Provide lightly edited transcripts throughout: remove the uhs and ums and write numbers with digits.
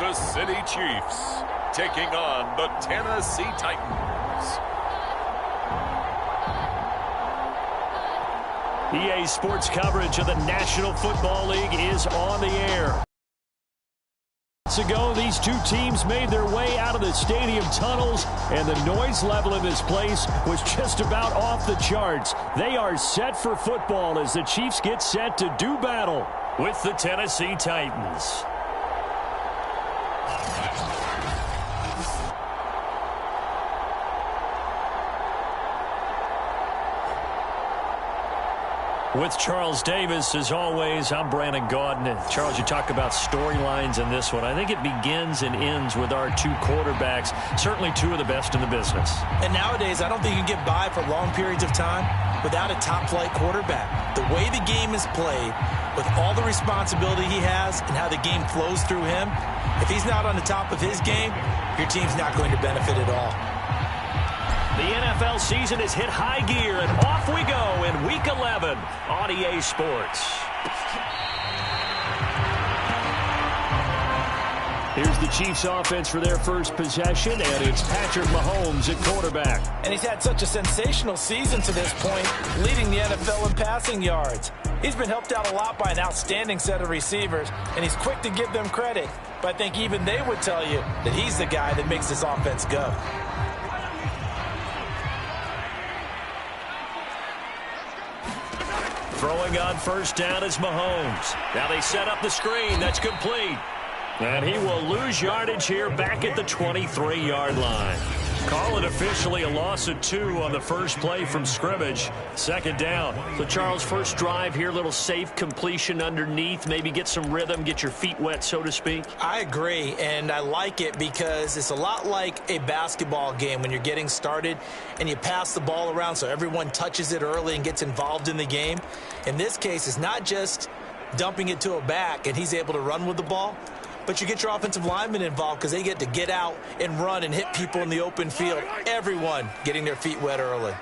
Kansas City Chiefs taking on the Tennessee Titans. EA Sports coverage of the National Football League is on the air. Ago, these two teams made their way out of the stadium tunnels, and the noise level in this place was just about off the charts. They are set for football as the Chiefs get set to do battle with the Tennessee Titans. With Charles Davis, as always, I'm Brandon Gaudin. Charles, you talk about storylines in this one. I think it begins and ends with our two quarterbacks, certainly two of the best in the business. And nowadays, I don't think you can get by for long periods of time without a top-flight quarterback. The way the game is played, with all the responsibility he has and how the game flows through him, if he's not on the top of his game, your team's not going to benefit at all. The NFL season has hit high gear, and off we go in Week 11 on EA Sports. Here's the Chiefs offense for their first possession, and it's Patrick Mahomes at quarterback. And he's had such a sensational season to this point, leading the NFL in passing yards. He's been helped out a lot by an outstanding set of receivers, and he's quick to give them credit. But I think even they would tell you that he's the guy that makes this offense go. Throwing on first down is Mahomes. Now they set up the screen. That's complete. And he will lose yardage here back at the 23-yard line. Call it officially a loss of 2 on the first play from scrimmage. Second down. So, Charles, first drive here, little safe completion underneath. Maybe get some rhythm, get your feet wet, so to speak. I agree, and I like it because it's a lot like a basketball game when you're getting started and you pass the ball around so everyone touches it early and gets involved in the game. In this case, it's not just dumping it to a back and he's able to run with the ball, but you get your offensive linemen involved because they get to get out and run and hit people in the open field. Everyone getting their feet wet early.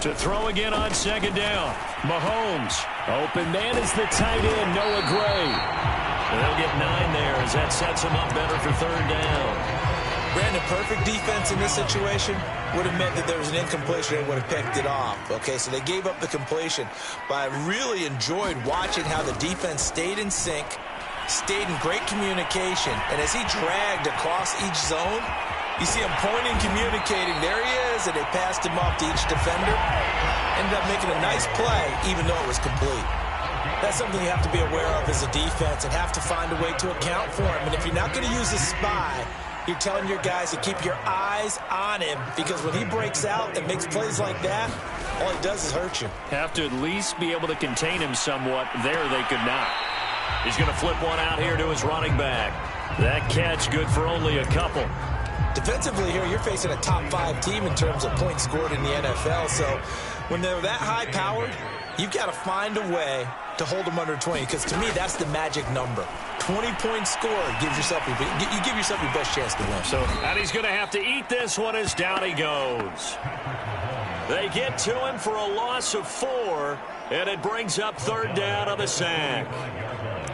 To throw again on second down. Mahomes. Open man is the tight end, Noah Gray. They'll get 9 there as that sets him up better for third down. Brandon, perfect defense in this situation would have meant that there was an incompletion and would have picked it off. Okay, so they gave up the completion. But I really enjoyed watching how the defense stayed in sync, stayed in great communication. And as he dragged across each zone, you see him pointing, communicating. There he is, and they passed him off to each defender. Ended up making a nice play, even though it was complete. That's something you have to be aware of as a defense and have to find a way to account for him. And if you're not going to use a spy, you're telling your guys to keep your eyes on him, because when he breaks out and makes plays like that, all he does is hurt you. Have to at least be able to contain him somewhat. There they could not. He's going to flip one out here to his running back. That catch good for only a couple. Defensively here, you're facing a top 5 team in terms of points scored in the NFL. So when they're that high-powered, you've got to find a way to hold them under 20, because to me, that's the magic number. 20-point score gives yourself you give yourself your best chance to win. So, and he's going to have to eat this one as down he goes. They get to him for a loss of 4, and it brings up third down on the sack.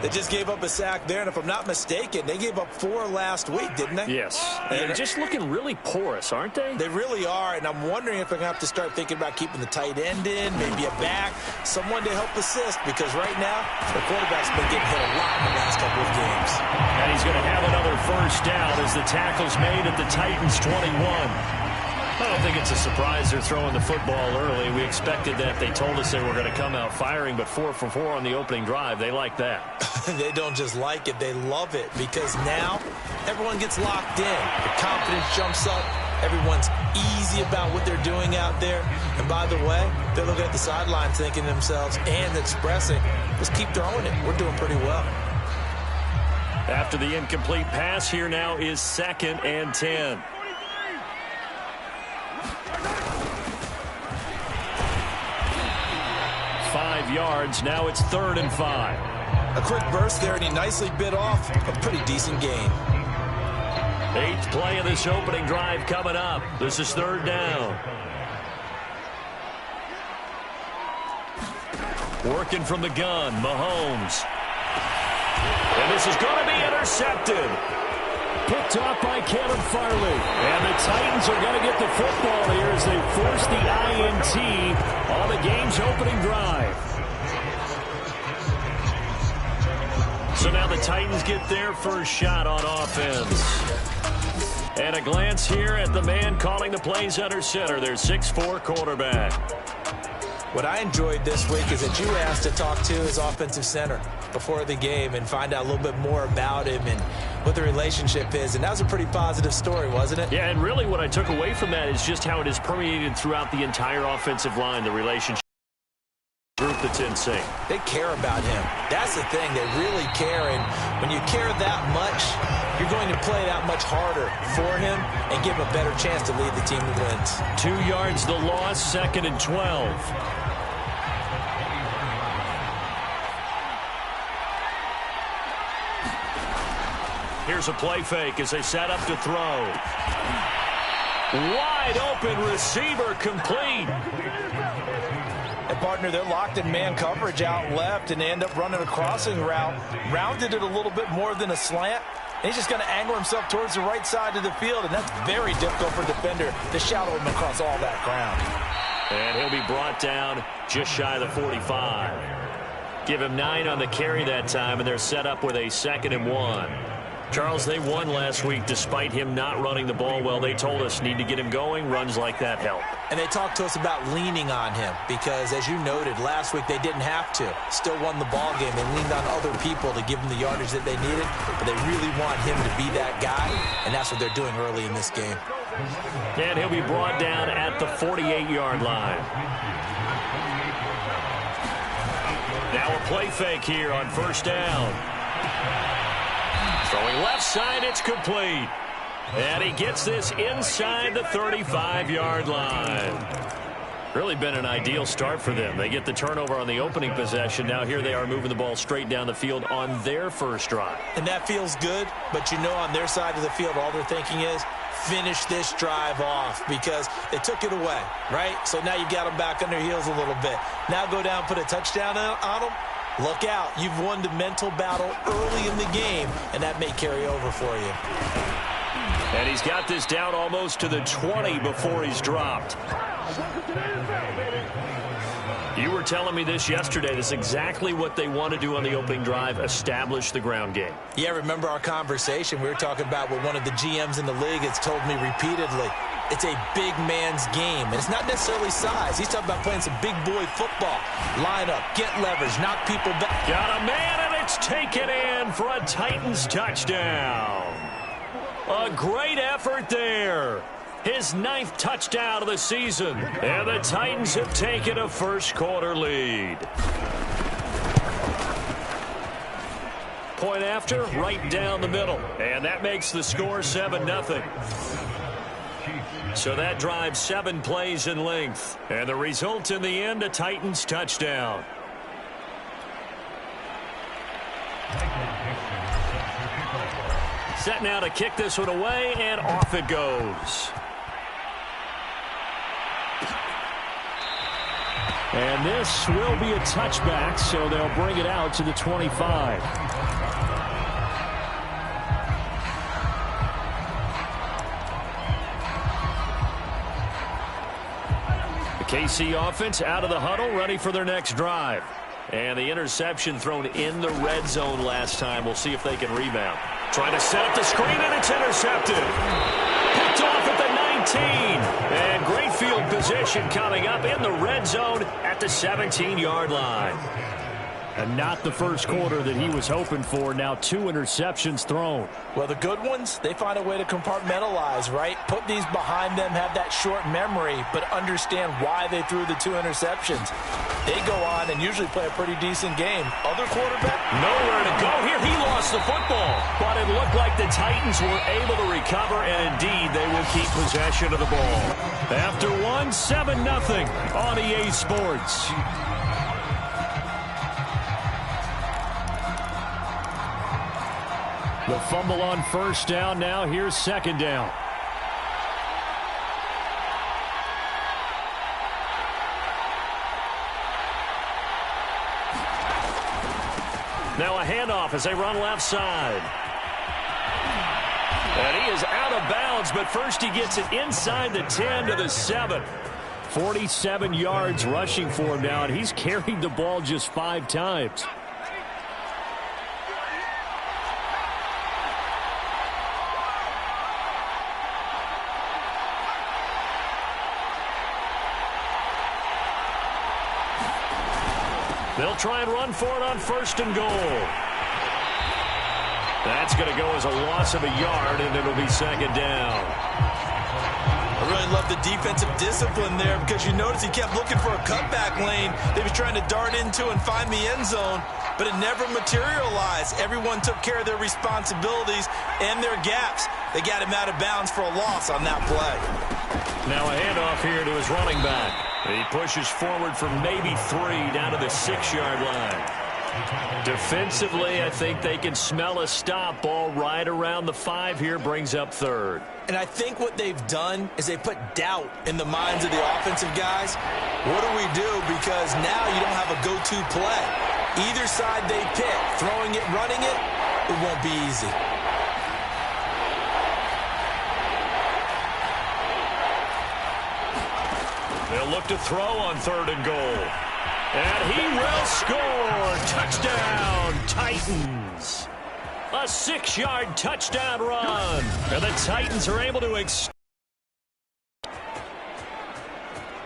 They just gave up a sack there, and if I'm not mistaken, they gave up 4 last week, didn't they? Yes. And just looking really porous, aren't they? They really are, and I'm wondering if they're going to have to start thinking about keeping the tight end in, maybe a back, someone to help assist, because right now, the quarterback's been getting hit a lot in the last couple of games. And he's going to have another first down as the tackle's made at the Titans' 21. I don't think it's a surprise they're throwing the football early. We expected that. They told us they were going to come out firing, but 4 for 4 on the opening drive. They like that. They don't just like it. They love it, because now everyone gets locked in. The confidence jumps up. Everyone's easy about what they're doing out there. And by the way, they're looking at the sideline thinking to themselves and expressing, just keep throwing it. We're doing pretty well. After the incomplete pass, here now is 2nd and 10. Yards. Now it's 3rd and 5. A quick burst there, and he nicely bit off a pretty decent gain. 8th play of this opening drive coming up. This is 3rd down. Working from the gun, Mahomes. And this is going to be intercepted. Picked off by Caleb Farley. And the Titans are going to get the football here as they force the INT on the game's opening drive. So now the Titans get their first shot on offense. And a glance here at the man calling the plays under center, their 6'4" quarterback. What I enjoyed this week is that you were asked to talk to his offensive center before the game and find out a little bit more about him and what the relationship is. And that was a pretty positive story, wasn't it? Yeah, and really what I took away from that is just how it is permeated throughout the entire offensive line, the relationship group that's in sync. They care about him. That's the thing. They really care. And when you care that much, you're going to play that much harder for him and give him a better chance to lead the team to wins. 2 yards the loss, 2nd and 12. Here's a play fake as they set up to throw. Wide open receiver complete. And, partner, they're locked in man coverage out left, and they end up running a crossing route. Rounded it a little bit more than a slant. And he's just going to angle himself towards the right side of the field, and that's very difficult for a defender to shadow him across all that ground. And he'll be brought down just shy of the 45. Give him 9 on the carry that time, and they're set up with a 2nd and 1. Charles, they won last week despite him not running the ball well. They told us need to get him going. Runs like that help. And they talked to us about leaning on him because, as you noted, last week they didn't have to. Still won the ball game. They leaned on other people to give them the yardage that they needed, but they really want him to be that guy, and that's what they're doing early in this game. And he'll be brought down at the 48-yard line. Now a play fake here on 1st down. Throwing left side, it's complete. And he gets this inside the 35-yard line. Really been an ideal start for them. They get the turnover on the opening possession. Now here they are moving the ball straight down the field on their first drive. And that feels good, but you know on their side of the field, all they're thinking is, finish this drive off because they took it away, right? So now you got them back on their heels a little bit. Now go down, put a touchdown on them. Look out. You've won the mental battle early in the game, and that may carry over for you. And he's got this down almost to the 20 before he's dropped. You were telling me this yesterday. This is exactly what they want to do on the opening drive, establish the ground game. Yeah, remember our conversation. We were talking about what one of the GMs in the league has told me repeatedly. It's a big man's game, and it's not necessarily size. He's talking about playing some big boy football. Line up, get leverage, knock people back. Got a man, and it's taken in for a Titans touchdown. A great effort there. His 9th touchdown of the season, and the Titans have taken a first-quarter lead. Point after, right down the middle, and that makes the score 7-0. So that drives 7 plays in length. And the result in the end, a Titans touchdown. Set now to kick this one away, and off it goes. And this will be a touchback, so they'll bring it out to the 25. KC offense out of the huddle, ready for their next drive. And the interception thrown in the red zone last time. We'll see if they can rebound. Trying to set up the screen, and it's intercepted. Picked off at the 19. And great field position coming up in the red zone at the 17-yard line. And not the first quarter that he was hoping for. Now 2 interceptions thrown. Well, the good ones, they find a way to compartmentalize, right? Put these behind them, have that short memory, but understand why they threw the 2 interceptions. They go on and usually play a pretty decent game. Other quarterback? Nowhere to go here. He lost the football. But it looked like the Titans were able to recover, and indeed they will keep possession of the ball. After one, 7-0 on EA Sports. The fumble on first down. Now here's second down. Now a handoff as they run left side. And he is out of bounds, but first he gets it inside the 10 to the 7. 47 yards rushing for him now, and he's carried the ball just 5 times. They'll try and run for it on 1st and goal. That's going to go as a loss of a yard, and it'll be 2nd down. I really love the defensive discipline there because you notice he kept looking for a cutback lane. They were trying to dart into and find the end zone, but it never materialized. Everyone took care of their responsibilities and their gaps. They got him out of bounds for a loss on that play. Now a handoff here to his running back. He pushes forward for maybe 3 down to the 6-yard line. Defensively, I think they can smell a stop. Ball right around the 5 here, brings up 3rd. And I think what they've done is they put doubt in the minds of the offensive guys. What do we do? Because now you don't have a go-to play. Either side they pick, throwing it, running it, it won't be easy. They'll look to throw on 3rd and goal. And he will score. Touchdown, Titans. A 6-yard touchdown run. And the Titans are able to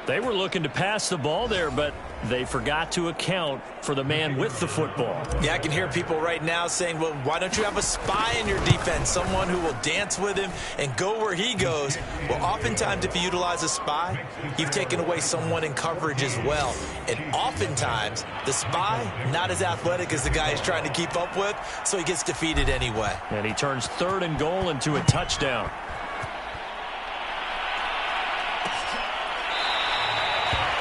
They were looking to pass the ball there, but they forgot to account for the man with the football. Yeah, I can hear people right now saying, well, why don't you have a spy in your defense, someone who will dance with him and go where he goes? Well, oftentimes if you utilize a spy, you've taken away someone in coverage as well. And oftentimes, the spy, not as athletic as the guy he's trying to keep up with, so he gets defeated anyway. And he turns 3rd and goal into a touchdown.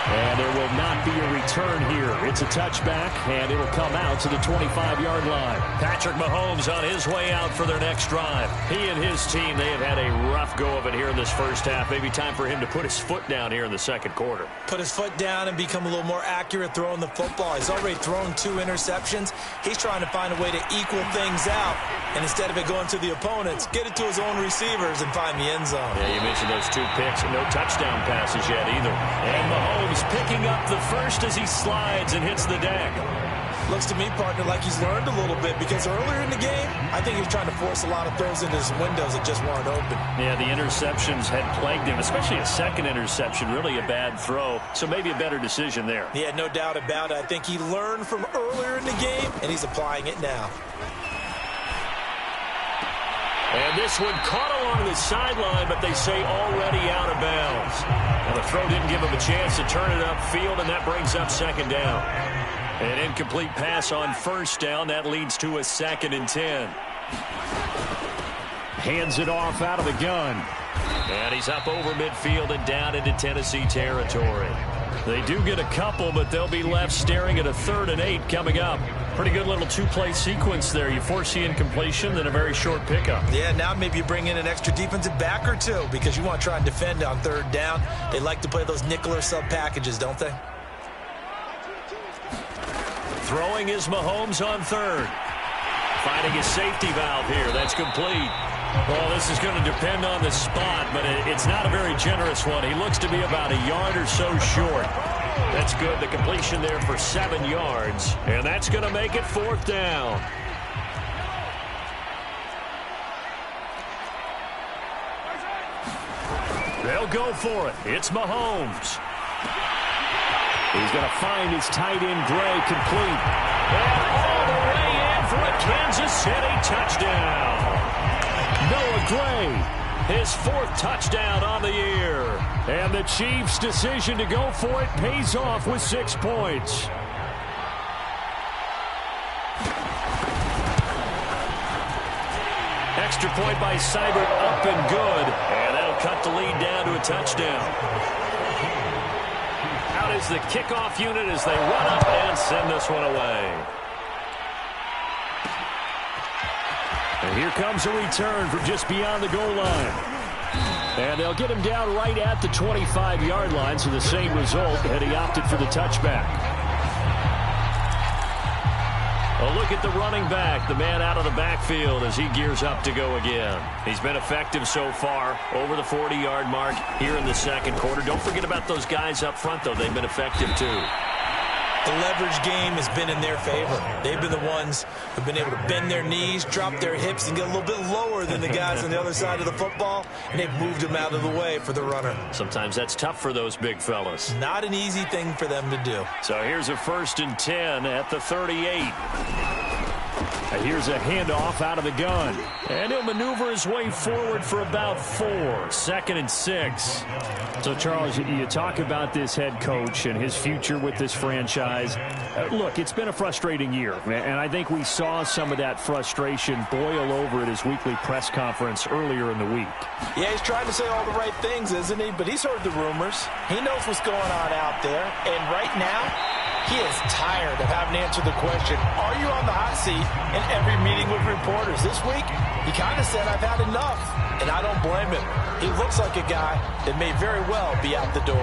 And there will not be a return here. It's a touchback, and it'll come out to the 25-yard line. Patrick Mahomes on his way out for their next drive. He and his team, they have had a rough go of it here in this first half. Maybe time for him to put his foot down here in the 2nd quarter. Put his foot down and become a little more accurate throwing the football. He's already thrown 2 interceptions. He's trying to find a way to equal things out. And instead of it going to the opponents, get it to his own receivers and find the end zone. Yeah, you mentioned those 2 picks. No touchdown passes yet either. And Mahomes picking up the first as he slides and hits the deck. Looks to me, partner, like he's learned a little bit because earlier in the game, I think he was trying to force a lot of throws into his windows that just weren't open. Yeah, the interceptions had plagued him, especially a 2nd interception, really a bad throw. So maybe a better decision there. Yeah, no doubt about it. I think he learned from earlier in the game, and he's applying it now. And this one caught along the sideline, but they say already out of bounds. Now the throw didn't give him a chance to turn it upfield, and that brings up 2nd down. An incomplete pass on 1st down. That leads to a 2nd and 10. Hands it off out of the gun. And he's up over midfield and down into Tennessee territory. They do get a couple, but they'll be left staring at a 3rd and 8 coming up. Pretty good little 2-play sequence there. You force the incompletion, then a very short pickup. Yeah, now maybe you bring in an extra defensive back or 2 because you want to try and defend on 3rd down. They like to play those nickel or sub packages, don't they? Throwing is Mahomes on 3rd. Finding his safety valve here. That's complete. Well, this is going to depend on the spot, but it's not a very generous one. He looks to be about a yard or so short. That's good. The completion there for 7 yards. And that's going to make it 4th down. They'll go for it. It's Mahomes. He's going to find his tight end, Gray, complete. And all the way in for a Kansas City touchdown. Noah Gray, his 4th touchdown on the year. And the Chiefs' decision to go for it pays off with 6 points. Extra point by Seibert, up and good. And that'll cut the lead down to a touchdown. Out is the kickoff unit as they run up and send this one away. And here comes a return from just beyond the goal line. And they'll get him down right at the 25-yard line, so the same result, and he opted for the touchback. A look at the running back, the man out of the backfield as he gears up to go again. He's been effective so far, over the 40-yard mark here in the second quarter. Don't forget about those guys up front, though. They've been effective, too. The leverage game has been in their favor. They've been the ones who've been able to bend their knees, drop their hips, and get a little bit lower than the guys on the other side of the football, and they've moved them out of the way for the runner. Sometimes that's tough for those big fellas. Not an easy thing for them to do. So here's a 1st and 10 at the 38. And here's a handoff out of the gun. And he'll maneuver his way forward for about 4. 2nd and 6. So, Charles, you talk about this head coach and his future with this franchise. Look, it's been a frustrating year, and I think we saw some of that frustration boil over at his weekly press conference earlier in the week. Yeah, he's trying to say all the right things, isn't he? But he's heard the rumors. He knows what's going on out there. And right now, he is tired of having to answer the question, are you on the hot seat in every meeting with reporters? This week, he kind of said, I've had enough, and I don't blame him. He looks like a guy that may very well be out the door.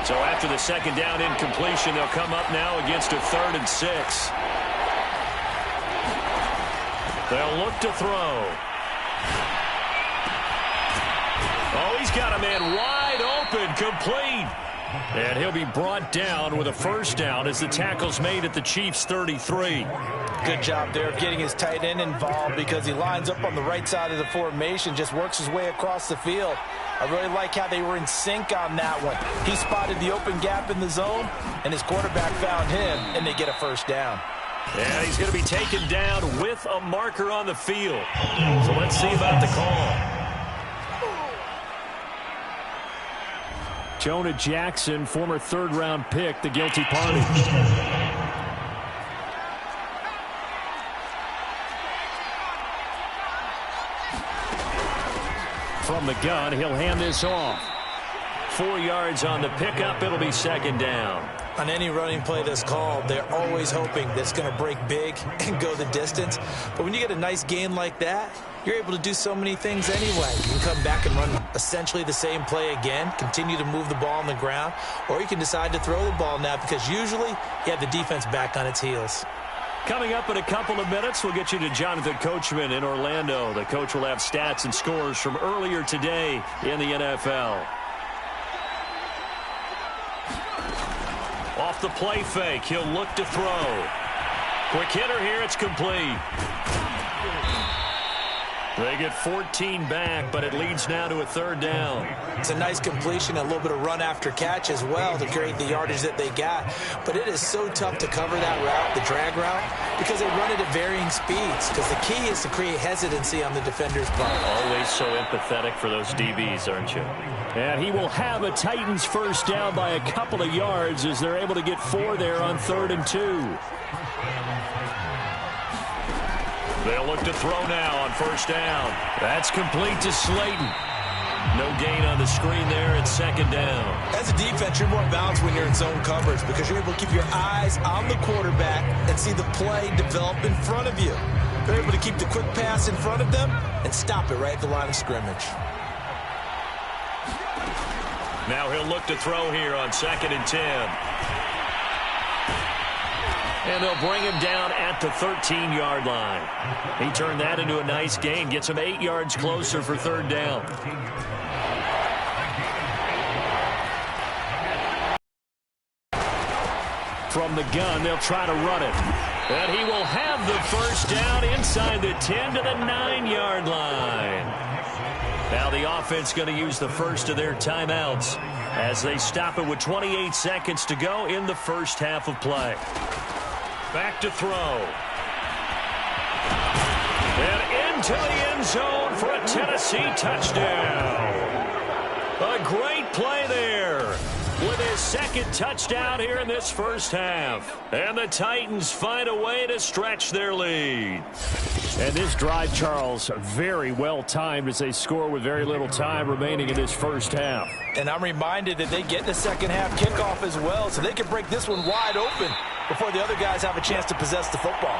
So after the second down incompletion, they'll come up now against a 3rd and 6. They'll look to throw. Oh, he's got a man wide open, complete. And he'll be brought down with a 1st down as the tackle's made at the Chiefs' 33. Good job there of getting his tight end involved because he lines up on the right side of the formation, just works his way across the field. I really like how they were in sync on that one. He spotted the open gap in the zone, and his quarterback found him, and they get a 1st down. And he's going to be taken down with a marker on the field. So let's see about the call. Jonah Jackson, former 3rd-round pick, the guilty party. From the gun, he'll hand this off. 4 yards on the pickup. It'll be 2nd down. On any running play that's called, they're always hoping that it's going to break big and go the distance. But when you get a nice gain like that, you're able to do so many things anyway. You can come back and run essentially the same play again, continue to move the ball on the ground, or you can decide to throw the ball now because usually you have the defense back on its heels. Coming up in a couple of minutes, we'll get you to Jonathan Coachman in Orlando. The coach will have stats and scores from earlier today in the NFL. Off the play fake, he'll look to throw. Quick hitter here, it's complete. They get 14 back, but it leads now to a 3rd down. It's a nice completion, a little bit of run after catch as well to create the yardage that they got. But it is so tough to cover that route, the drag route, because they run it at varying speeds. Because the key is to create hesitancy on the defender's part. Always so empathetic for those DBs, aren't you? And he will have a Titans 1st down by a couple of yards as they're able to get 4 there on 3rd and 2. They'll look to throw now on 1st down. That's complete to Slayton. No gain on the screen there. It's 2nd down. As a defense, you're more balanced when you're in zone coverage because you're able to keep your eyes on the quarterback and see the play develop in front of you. You're able to keep the quick pass in front of them and stop it right at the line of scrimmage. Now he'll look to throw here on 2nd and 10. And they'll bring him down at the 13-yard line. He turned that into a nice gain. Gets him 8 yards closer for 3rd down. From the gun, they'll try to run it. And he will have the 1st down inside the 10 to the 9-yard line. Now the offense going to use the first of their timeouts as they stop it with 28 seconds to go in the 1st half of play. Back to throw. And into the end zone for a Tennessee touchdown. A great play there with his 2nd touchdown here in this 1st half. And the Titans find a way to stretch their lead. And this drive, Charles, very well timed as they score with very little time remaining in this 1st half. And I'm reminded that they get the 2nd half kickoff as well, so they can break this one wide open before the other guys have a chance to possess the football.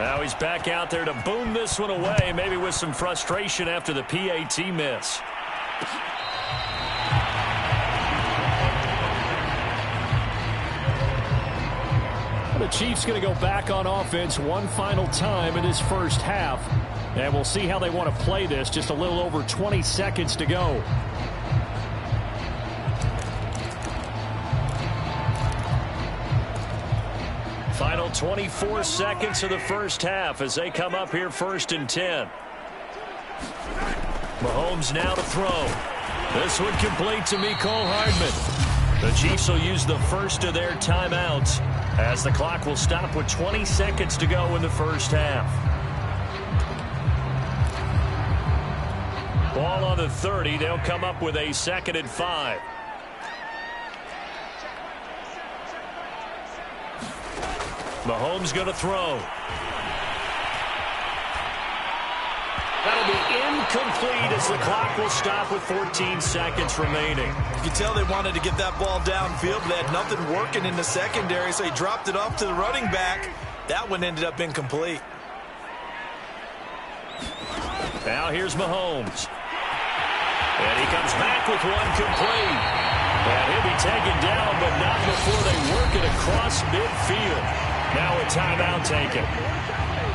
Now he's back out there to boom this one away, maybe with some frustration after the PAT miss. The Chiefs going to go back on offense one final time in this first half. And we'll see how they want to play this. Just a little over 20 seconds to go. Final 24 seconds of the first half as they come up here 1st and 10. Mahomes now to throw. This one complete to Mecole Hardman. The Chiefs will use the first of their timeouts as the clock will stop with 20 seconds to go in the first half. Ball on the 30. They'll come up with a 2nd and 5. Mahomes going to throw. That'll be incomplete as the clock will stop with 14 seconds remaining. You can tell they wanted to get that ball downfield, but they had nothing working in the secondary, so he dropped it off to the running back. That one ended up incomplete. Now here's Mahomes. And he comes back with one complete. And he'll be taken down, but not before they work it across midfield. Now a timeout taken.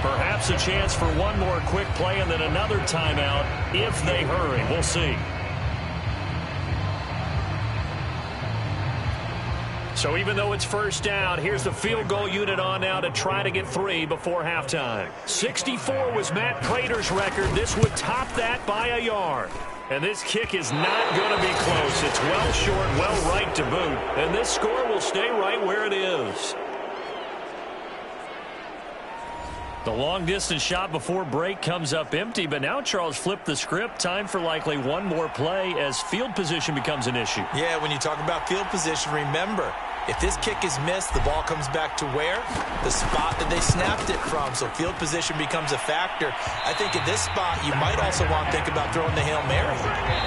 Perhaps a chance for one more quick play and then another timeout if they hurry. We'll see. So even though it's first down, here's the field goal unit on now to try to get 3 before halftime. 64 was Matt Prater's record. This would top that by a yard. And this kick is not going to be close. It's well short, well right to boot. And this score will stay right where it is. The long-distance shot before break comes up empty, but now Charles flipped the script. Time for likely one more play as field position becomes an issue. Yeah, when you talk about field position, remember, if this kick is missed, the ball comes back to where? The spot that they snapped it from. So field position becomes a factor. I think at this spot, you might also want to think about throwing the Hail Mary.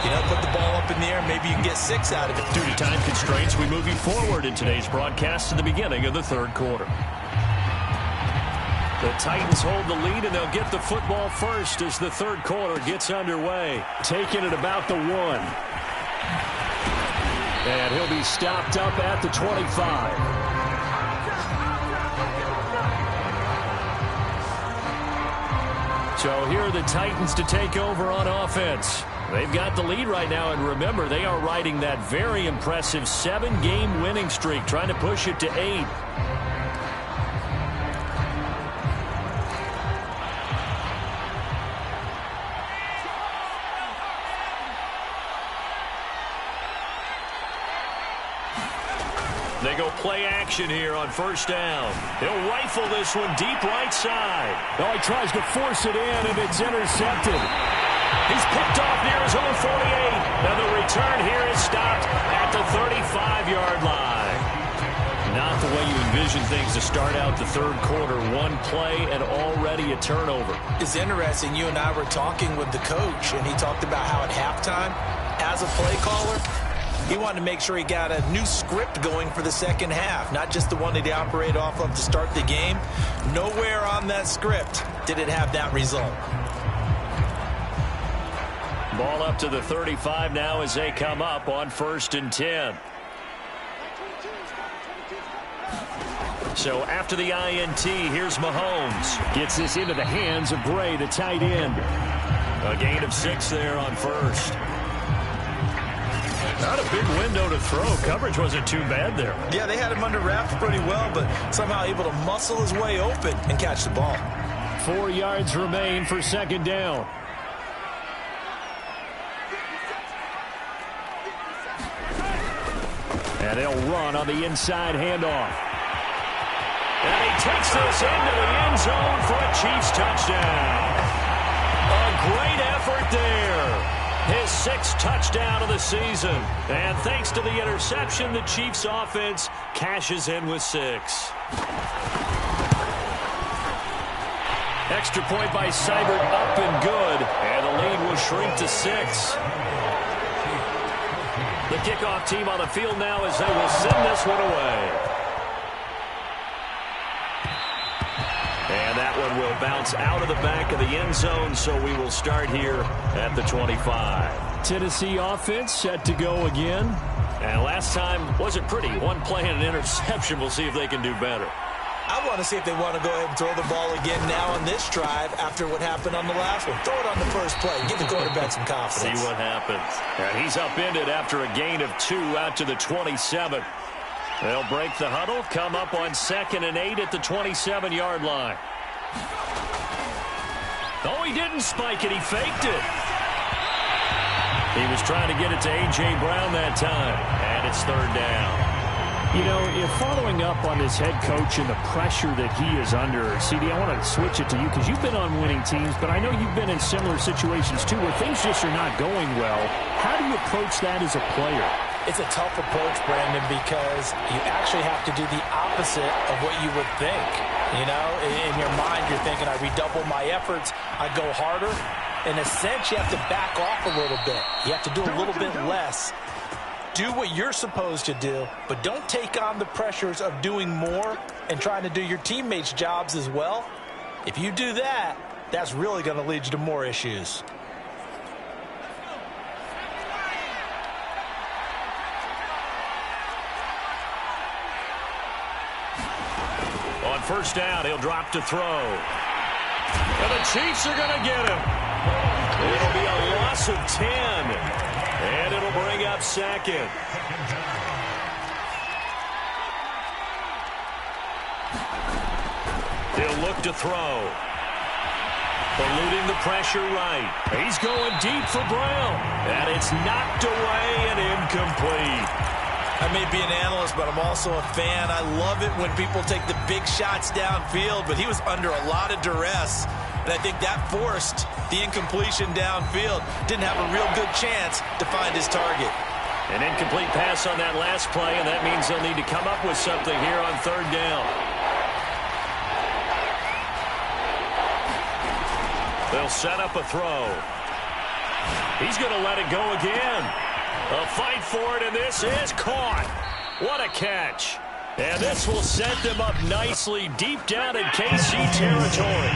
You know, put the ball up in the air, maybe you can get 6 out of it. Due to time constraints, we move you forward in today's broadcast to the beginning of the 3rd quarter. The Titans hold the lead, and they'll get the football first as the 3rd quarter gets underway. Taking it about the 1. And he'll be stopped up at the 25. So here are the Titans to take over on offense. They've got the lead right now, and remember, they are riding that very impressive 7-game winning streak, trying to push it to 8. They go play action here on 1st down. He'll rifle this one deep right side. Oh, he tries to force it in, and it's intercepted. He's picked off near his own 48. Now the return here is stopped at the 35-yard line. Not the way you envision things to start out the 3rd quarter. One play and already a turnover. It's interesting. You and I were talking with the coach, and he talked about how at halftime, as a play caller, he wanted to make sure he got a new script going for the 2nd half, not just the one that he operated off of to start the game. Nowhere on that script did it have that result. Ball up to the 35 now as they come up on 1st and 10. So after the INT, here's Mahomes. Gets this into the hands of Bray, the tight end. A gain of 6 there on 1st. Not a big window to throw. Coverage wasn't too bad there. Yeah, they had him under wraps pretty well, but somehow able to muscle his way open and catch the ball. 4 yards remain for 2nd down. And they'll run on the inside handoff. And he takes this into the end zone for a Chiefs touchdown. A great effort there. His 6th touchdown of the season. And thanks to the interception, the Chiefs offense cashes in with 6. Extra point by Seibert up and good. And the lead will shrink to 6. The kickoff team on the field now as they will send this one away. And that one will bounce out of the back of the end zone, so we will start here at the 25. Tennessee offense set to go again. And last time wasn't pretty. One play and an interception. We'll see if they can do better. I want to see if they want to go ahead and throw the ball again now on this drive after what happened on the last one. Throw it on the first play. Give the quarterback some confidence. See what happens. And he's upended after a gain of 2 out to the 27. They'll break the huddle, come up on 2nd and 8 at the 27-yard line. Oh, he didn't spike it. He faked it. He was trying to get it to A.J. Brown that time, and it's 3rd down. You know, if following up on this head coach and the pressure that he is under, CD, I want to switch it to you because you've been on winning teams, but I know you've been in similar situations too where things just are not going well. How do you approach that as a player? It's a tough approach, Brandon, because you actually have to do the opposite of what you would think. You know, in your mind, you're thinking, I redouble my efforts, I go harder. In a sense, you have to back off a little bit. You have to do a little bit less. Do what you're supposed to do, but don't take on the pressures of doing more and trying to do your teammates' jobs as well. If you do that, that's really going to lead you to more issues. On 1st down, he'll drop to throw. And the Chiefs are going to get him. It'll be a loss of 10. And it'll bring up 2nd. He'll look to throw. Eluding the pressure right. He's going deep for Brown. And it's knocked away and incomplete. I may be an analyst, but I'm also a fan. I love it when people take the big shots downfield, but he was under a lot of duress. And I think that forced the incompletion downfield. Didn't have a real good chance to find his target. An incomplete pass on that last play, and that means they'll need to come up with something here on 3rd down. They'll set up a throw. He's going to let it go again. A fight for it, and this is caught. What a catch. And this will set them up nicely deep down in KC territory.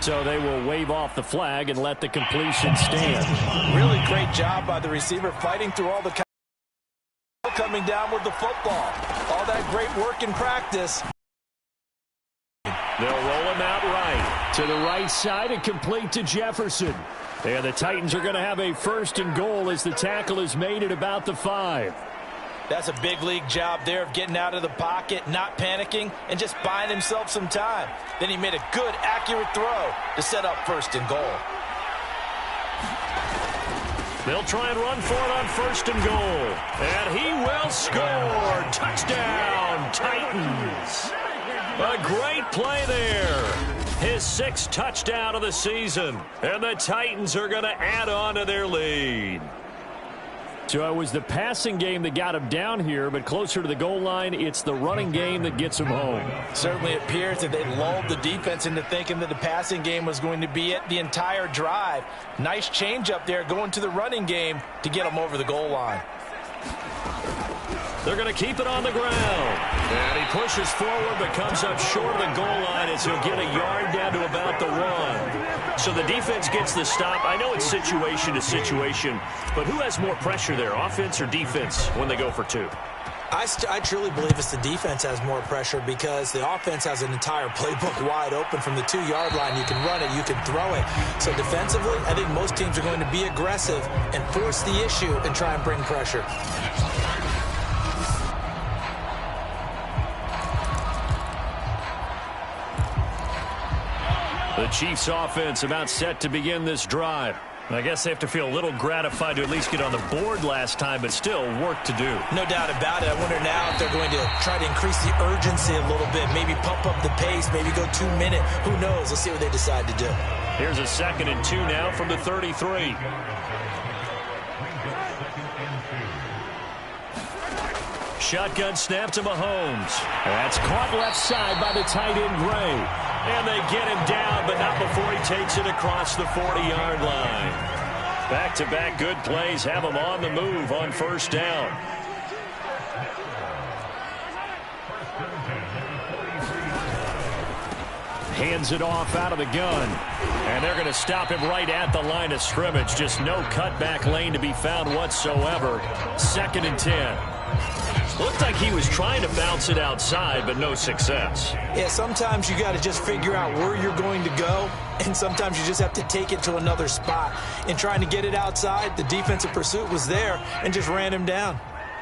So they will wave off the flag and let the completion stand. Really great job by the receiver fighting through all the coming down with the football. All that great work in practice. They'll roll him out right. To the right side and complete to Jefferson. And the Titans are going to have a 1st and goal as the tackle is made at about the 5. That's a big league job there of getting out of the pocket, not panicking, and just buying himself some time. Then he made a good, accurate throw to set up 1st and goal. They'll try and run for it on 1st and goal. And he will score. Touchdown, Titans. A great play there. His 6th touchdown of the season. And the Titans are going to add on to their lead. So it was the passing game that got him down here, but closer to the goal line, it's the running game that gets him home. Certainly appears that they lulled the defense into thinking that the passing game was going to be it the entire drive. Nice change up there going to the running game to get them over the goal line. They're going to keep it on the ground. And he pushes forward but comes up short of the goal line as he'll get a yard down to about the 1. So the defense gets the stop. I know it's situation to situation, but who has more pressure there, offense or defense, when they go for 2? I truly believe it's the defense has more pressure because the offense has an entire playbook wide open from the 2-yard line. You can run it, you can throw it. So defensively, I think most teams are going to be aggressive and force the issue and try and bring pressure. The Chiefs offense about set to begin this drive. I guess they have to feel a little gratified to at least get on the board last time, but still work to do. No doubt about it. I wonder now if they're going to try to increase the urgency a little bit, maybe pump up the pace, maybe go 2-minute. Who knows? Let's see what they decide to do. Here's a 2nd and 2 now from the 33. Shotgun snap to Mahomes. That's caught left side by the tight end Gray. And they get him down, but not before he takes it across the 40-yard line. Back-to-back good plays have him on the move on 1st down. hands it off out of the gun. And they're going to stop him right at the line of scrimmage. Just no cutback lane to be found whatsoever. 2nd and 10. Looked like he was trying to bounce it outside, but no success. Yeah, sometimes you got to just figure out where you're going to go, and sometimes you just have to take it to another spot. In trying to get it outside, the defensive pursuit was there and just ran him down.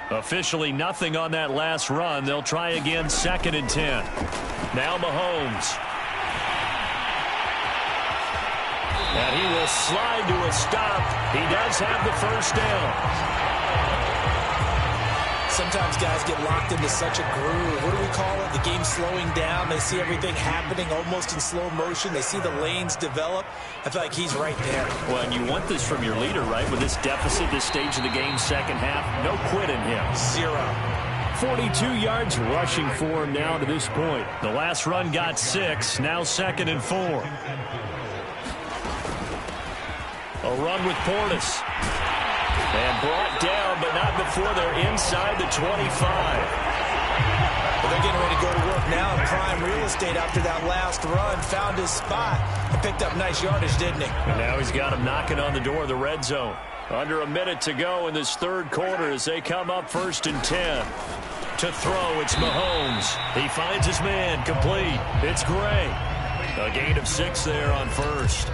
Officially nothing on that last run. They'll try again, 2nd and 10. Now Mahomes. And he will slide to a stop. He does have the first down. Sometimes guys get locked into such a groove. What do we call it? The game slowing down. They see everything happening almost in slow motion. They see the lanes develop. I feel like he's right there. Well, and you want this from your leader, right? With this deficit, this stage of the game, second half, no quit in him. 0. 42 yards rushing for him now to this point. The last run got 6. Now 2nd and 4. A run with Portis. And brought down, but not before they're inside the 25. Well, they're getting ready to go to work now in prime real estate after that last run. Found his spot and picked up nice yardage, didn't he? And now he's got him knocking on the door of the red zone. Under a minute to go in this third quarter as they come up 1st and 10. To throw, it's Mahomes. He finds his man, complete. It's Gray. A gain of 6 there on 1st.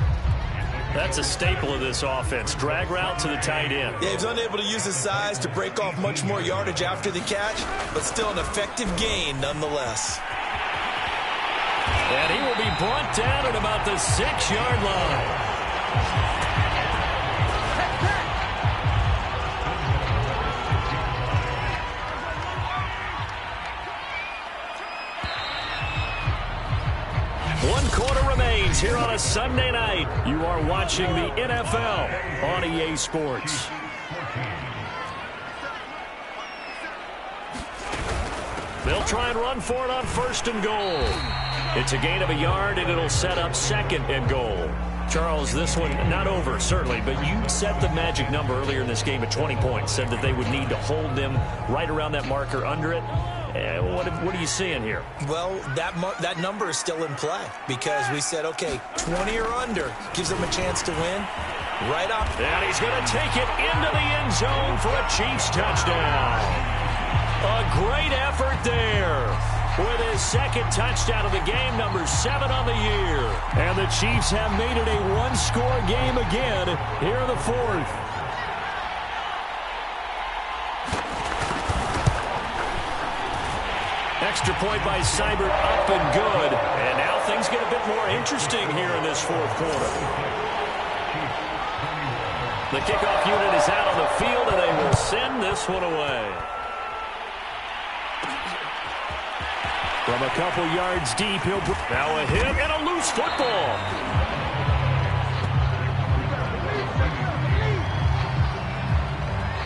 That's a staple of this offense. Drag route to the tight end. Yeah, he was unable to use his size to break off much more yardage after the catch, but still an effective gain nonetheless. And he will be brought down at about the 6-yard line. One quarter remains here on a Sunday night. You are watching the NFL on EA Sports. They'll try and run for it on 1st and goal. It's a gain of a yard, and it'll set up 2nd and goal. Charles, this one not over, certainly, but you set the magic number earlier in this game at 20 points, said that they would need to hold them right around that marker under it. What are you seeing here? Well, that number is still in play because we said, okay, 20 or under gives them a chance to win. Right up. And he's going to take it into the end zone for a Chiefs touchdown. A great effort there with his 2nd touchdown of the game, number 7 on the year. And the Chiefs have made it a one-score game again here in the 4th. Extra point by Seibert, up and good. And now things get a bit more interesting here in this 4th quarter. The kickoff unit is out on the field, and they will send this one away. From a couple yards deep, now a hit and a loose football.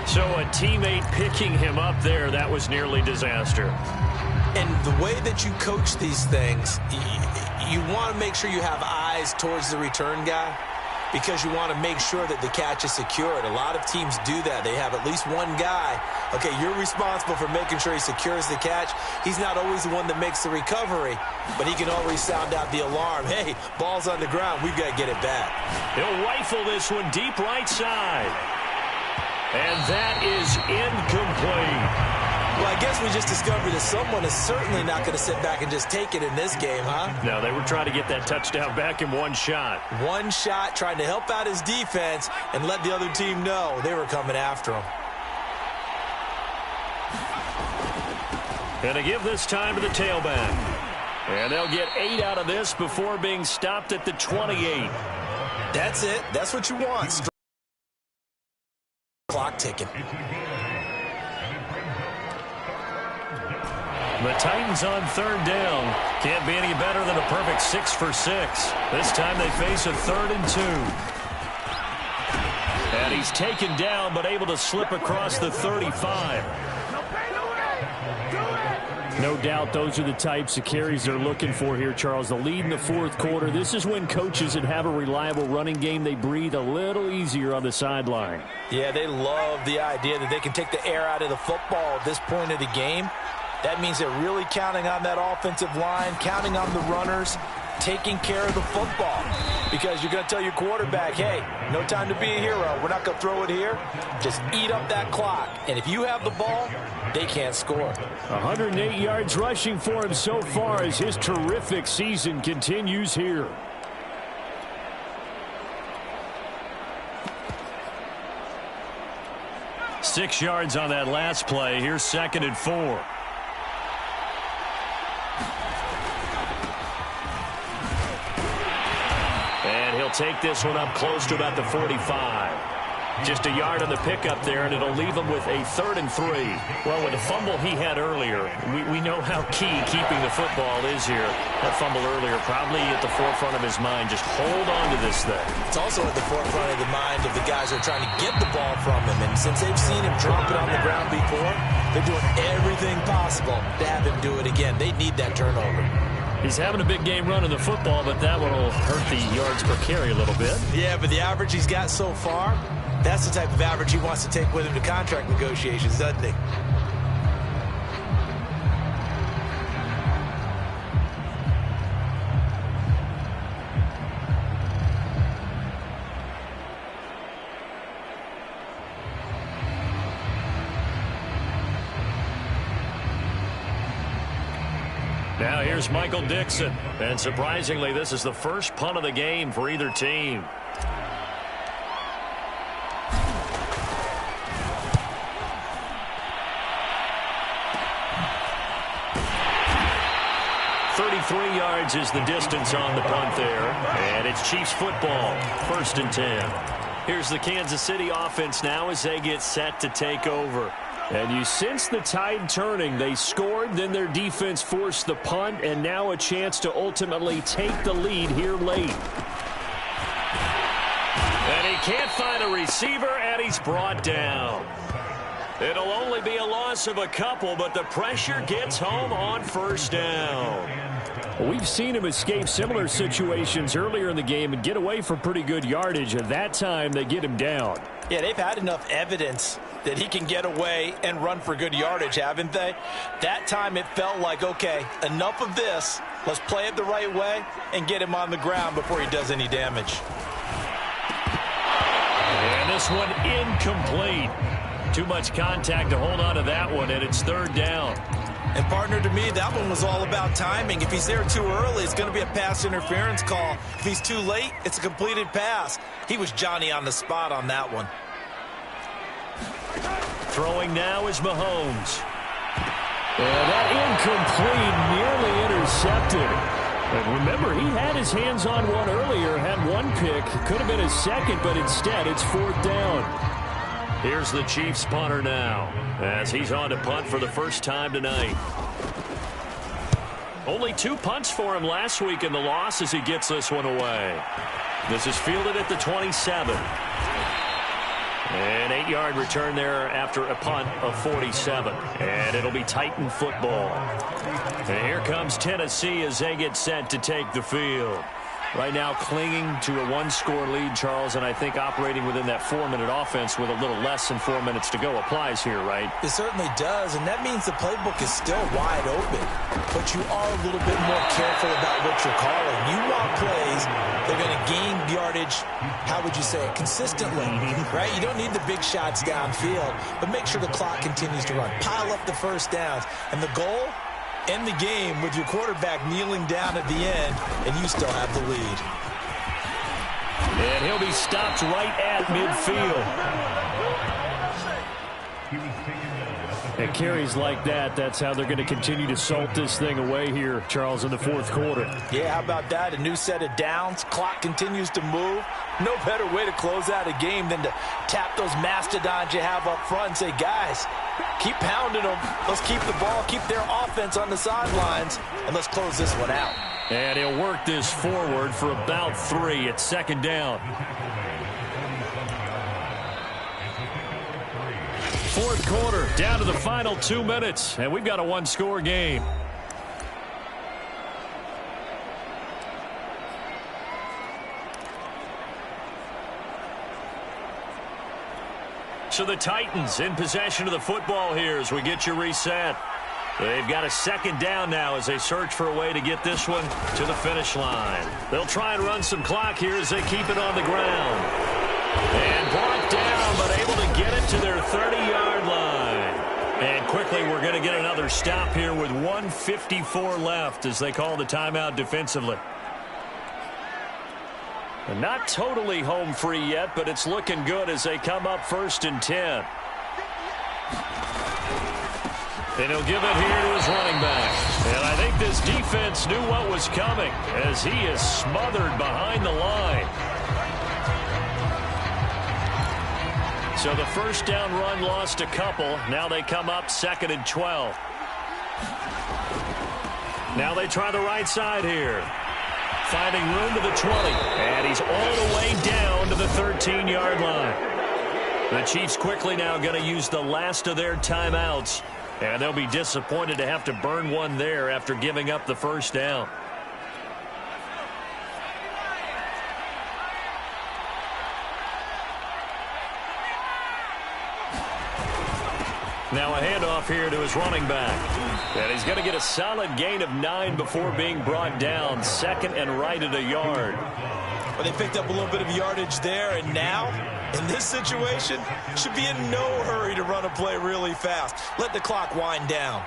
So a teammate picking him up there, that was nearly disaster. And the way that you coach these things, you want to make sure you have eyes towards the return guy because you want to make sure that the catch is secured. A lot of teams do that. They have at least one guy. Okay, you're responsible for making sure he secures the catch. He's not always the one that makes the recovery, but he can always sound out the alarm. Hey, ball's on the ground. We've got to get it back. He'll rifle this one deep right side. And that is incomplete. Well, I guess we just discovered that someone is certainly not going to sit back and just take it in this game, huh? No, they were trying to get that touchdown back in one shot. One shot, trying to help out his defense and let the other team know they were coming after him. And to give this time to the tailback. And they'll get 8 out of this before being stopped at the 28. That's it. That's what you want. Clock ticking. The Titans on 3rd down. Can't be any better than a perfect 6 for 6. This time they face a 3rd and 2. And he's taken down but able to slip across the 35. No doubt those are the types of carries they're looking for here, Charles. The lead in the 4th quarter. This is when coaches that have a reliable running game, they breathe a little easier on the sideline. Yeah, they love the idea that they can take the air out of the football at this point of the game. That means they're really counting on that offensive line, counting on the runners. taking care of the football. Because you're going to tell your quarterback, hey, no time to be a hero. We're not going to throw it here. Just eat up that clock. And if you have the ball, they can't score. 108 yards rushing for him so far as his terrific season continues here. Six yards on that last play. Here's 2nd and 4. And he'll take this one up close to about the 45. Just a yard on the pickup there, and it'll leave him with a 3rd and 3. Well, with the fumble he had earlier, we know how key keeping the football is here. That fumble earlier probably at the forefront of his mind. Just hold on to this thing. It's also at the forefront of the mind of the guys who are trying to get the ball from him. And since they've seen him drop it on the ground before, they're doing everything possible to have him do it again. They need that turnover. He's having a big game running the football, but that one will hurt the yards per carry a little bit. Yeah, but the average he's got so far, that's the type of average he wants to take with him to contract negotiations, doesn't he? Now here's Michael Dixon. And surprisingly, this is the first punt of the game for either team. Yards is the distance on the punt there. And it's Chiefs football, 1st and 10. Here's the Kansas City offense now as they get set to take over. And you sense the tide turning. They scored, then their defense forced the punt, and now a chance to ultimately take the lead here late. And he can't find a receiver, and he's brought down. It'll only be a loss of a couple, but the pressure gets home on 1st down. We've seen him escape similar situations earlier in the game and get away from pretty good yardage. At that time, they get him down. Yeah, they've had enough evidence that he can get away and run for good yardage, haven't they? That time it felt like, okay, enough of this. Let's play it the right way and get him on the ground before he does any damage. And this one incomplete. Too much contact to hold on to that one, and it's 3rd down. And, partner, to me, that one was all about timing. If he's there too early, it's going to be a pass interference call. If he's too late, it's a completed pass. He was Johnny on the spot on that one. Throwing now is Mahomes. And that incomplete, nearly intercepted. And remember, he had his hands on one earlier, had one pick. Could have been his second, but instead it's 4th down. Here's the Chiefs punter now as he's on to punt for the first time tonight. Only 2 punts for him last week in the loss as he gets this one away. This is fielded at the 27. An 8-yard return there after a punt of 47. And it'll be Titan football. And here comes Tennessee as they get set to take the field. Right now clinging to a 1-score lead, Charles, and I think operating within that 4-minute offense with a little less than 4 minutes to go applies here, right? It certainly does, and that means the playbook is still wide open. But you are a little bit more careful about what you're calling. You want plays that are going to gain yardage, how would you say it, consistently, right? You don't need the big shots downfield, but make sure the clock continues to run. Pile up the 1st downs, and the goal? End the game with your quarterback kneeling down at the end, and you still have the lead. And he'll be stopped right at midfield. And carries like that, that's how they're going to continue to salt this thing away here, Charles, in the 4th quarter. Yeah, how about that? A new set of downs. Clock continues to move. No better way to close out a game than to tap those mastodons you have up front and say, guys, keep pounding them. Let's keep the ball, keep their offense on the sidelines, and let's close this one out. And he'll work this forward for about 3 at 2nd down. 4th quarter, down to the final 2 minutes, and we've got a 1-score game. So the Titans in possession of the football here as we get you reset. They've got a second down now as they search for a way to get this one to the finish line. They'll try and run some clock here as they keep it on the ground. And brought down, but able to get it to their 30-yard line. And quickly, we're going to get another stop here with 1:54 left as they call the timeout defensively. And not totally home free yet, but it's looking good as they come up 1st and 10. And he'll give it here to his running back. And I think this defense knew what was coming as he is smothered behind the line. So the first down run lost a couple. Now they come up 2nd and 12. Now they try the right side here. Finding room to the 20. And he's all the way down to the 13-yard line. The Chiefs quickly now going to use the last of their timeouts. And they'll be disappointed to have to burn one there after giving up the first down. Now a handoff here to his running back. And he's going to get a solid gain of 9 before being brought down. 2nd and right at a yard. Well, they picked up a little bit of yardage there, and now, in this situation, should be in no hurry to run a play really fast. Let the clock wind down.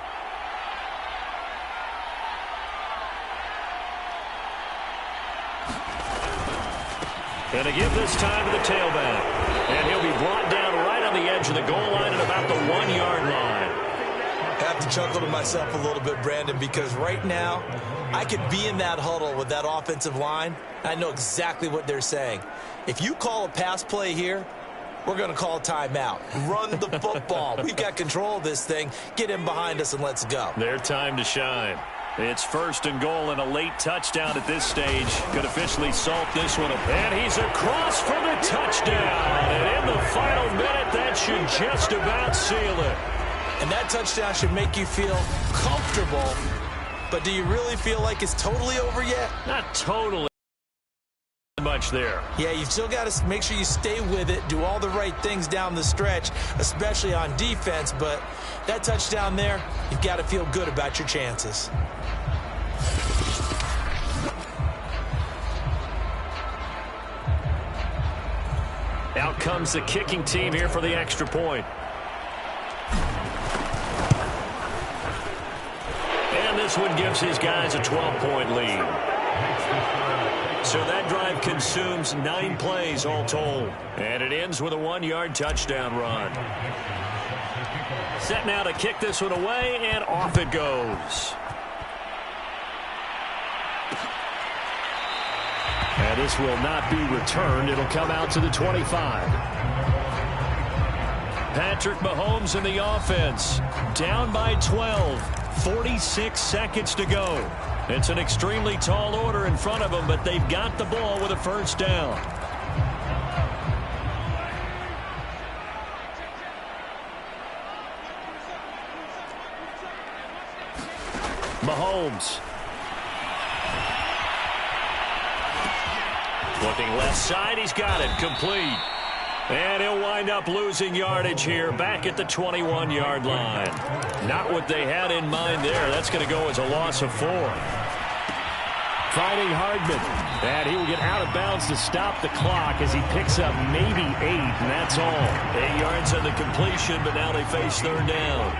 And to give this time to the tailback. And he'll be brought down right on the edge of the goal line at about the 1-yard line. I have to chuckle to myself a little bit, Brandon, because right now, I could be in that huddle with that offensive line. I know exactly what they're saying. If you call a pass play here, we're going to call timeout. Run the football. We've got control of this thing. Get in behind us and let's go. Their time to shine. It's 1st and goal and a late touchdown at this stage. Could officially salt this one up. And he's across for the touchdown. And in the final minute, that should just about seal it. And that touchdown should make you feel comfortable. But do you really feel like it's totally over yet? Not totally much there. Yeah, you've still got to make sure you stay with it, do all the right things down the stretch, especially on defense. But that touchdown there, you've got to feel good about your chances. Out comes the kicking team here for the extra point. And this one gives his guys a 12-point lead. So that drive consumes 9 plays all told. And it ends with a 1-yard touchdown run. Set now to kick this one away, and off it goes. And this will not be returned. It'll come out to the 25. Patrick Mahomes in the offense. Down by 12. 46 seconds to go. It's an extremely tall order in front of them, but they've got the ball with a first down. Mahomes. Looking left side, he's got it, complete. And he'll wind up losing yardage here back at the 21-yard line. Not what they had in mind there. That's going to go as a loss of 4. Finding Hardman. And he will get out of bounds to stop the clock as he picks up maybe 8, and that's all. 8 yards on the completion, but now they face 3rd down.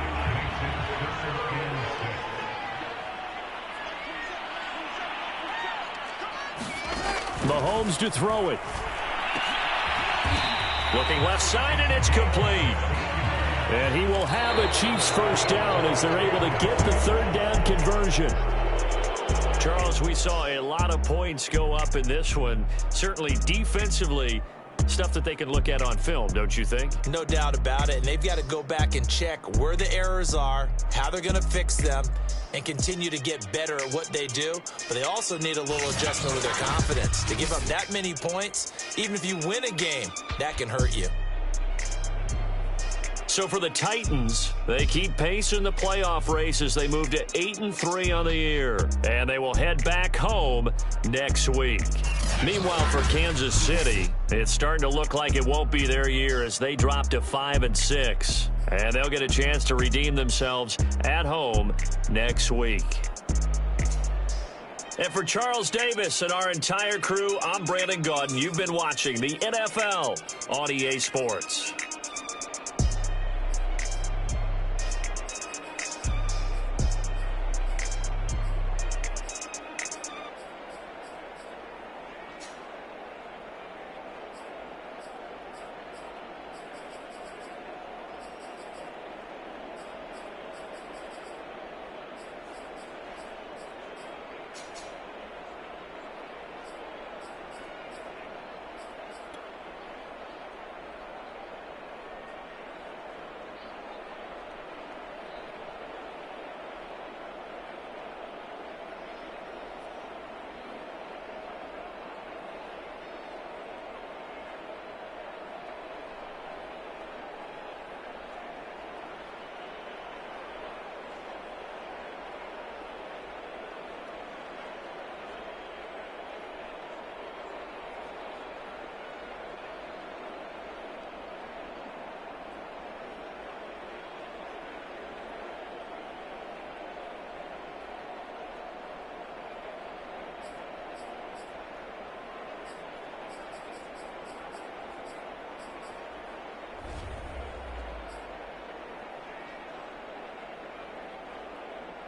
Mahomes to throw it. Looking left side, and it's complete. And he will have a Chiefs first down as they're able to get the 3rd down conversion. Charles, we saw a lot of points go up in this one. Certainly defensively, stuff that they can look at on film, don't you think? No doubt about it. And they've got to go back and check where the errors are, how they're going to fix them, and continue to get better at what they do. But they also need a little adjustment with their confidence. To give up that many points, even if you win a game, that can hurt you. So for the Titans, they keep pace in the playoff race as they move to 8-3 on the year. And they will head back home next week. Meanwhile, for Kansas City, It's starting to look like it won't be their year as they drop to 5-6. And they'll get a chance to redeem themselves at home next week. And for Charles Davis and our entire crew, I'm Brandon Gaudin. You've been watching the NFL on EA Sports.